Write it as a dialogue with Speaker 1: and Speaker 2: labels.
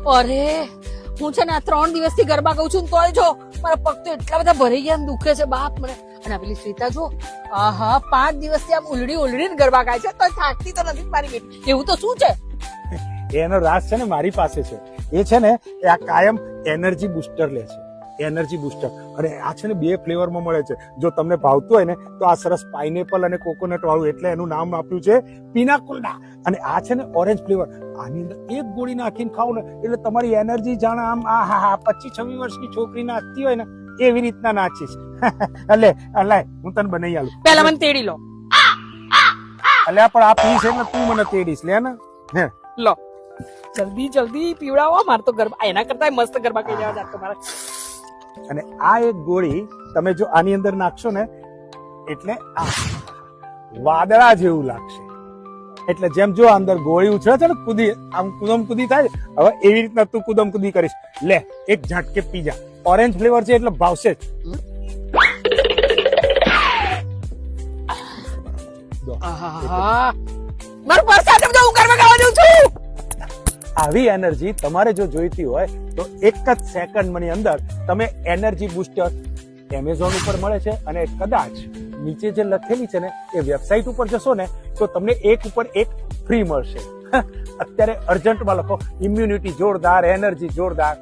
Speaker 1: અરે હું છે ને આ 3 દિવસથી ગરબા ગાઉં છું ને તોય જો મારા પગ તો એટલા બધા ભરાઈ ગયા ને દુખે છે બાપ મને. અને પેલી શ્વેતા જો આહા 5 દિવસથી આમ ઉલડી ગરબા ગાય છે તો થાકતી તો નથી મારી બેટી. એવું તો શું છે?
Speaker 2: એનો રાજ છે ને મારી પાસે છે. એ છે ને એ આ કાયમ એનર્જી બુસ્ટર લે છે. એનર્જી બુસ્ટર અને આ છે ને 2 ફ્લેવરમાં મળે છે. જો તમને ભાવતું હોય ને તો આ સરસ પાઇનેપલ અને કોકોનટ વાળું, એટલે એનું નામ આપ્યું છે પિનાકોલ્ડા. અને આ છે ને ઓરેન્જ ફ્લેવર. આની અંદર એક ગોળી નાખીને ખાવ ને એટલે તમારી એનર્જી જાણે આમ આ હા હા 25-26 વર્ષની છોકરી નાચતી હોય ને એવી રીતના નાચીશ. એટલે હું તને બનાવી આલું.
Speaker 1: પહેલા મને તેડી લો.
Speaker 2: એટલે પણ આ પીસ એટલે તું મને તેડીશ લે ને. હે
Speaker 1: લો જલ્દી પીવડાવો. મારે તો ગરબા એના કરતા મસ્ત ગરબા કહી જવા જાત તમારે.
Speaker 2: અને આ એક ગોળી તમે જો આની અંદર નાખશો ને એટલે આ વાદળા જેવું લાગશે. એટલે જેમ જો અંદર ગોળી ઉછળે છે ને કૂદી આમ કુદમ કૂદી થાય, હવે એવી રીતના તું કુદમ કૂદી કરીશ. લે એક ઝાટકે પી જા. ઓરેન્જ ફ્લેવર છે એટલે ભાવશે જ.
Speaker 1: મારું પર્સ આપજો, હું ગરબા ગાવા જઉં છું.
Speaker 2: આવી એનર્જી તમારે જો જોઈતી હોય તો એક જ સેકન્ડની અંદર તમે એનર્જી બુસ્ટર એમેઝોન ઉપર મળે છે. અને કદાચ નીચે જે લખેલી છે ને એ વેબસાઇટ ઉપર જશો ને તો તમને એક ઉપર એક ફ્રી મળશે. અત્યારે અર્જન્ટમાં લખો ઇમ્યુનિટી જોરદાર, એનર્જી જોરદાર.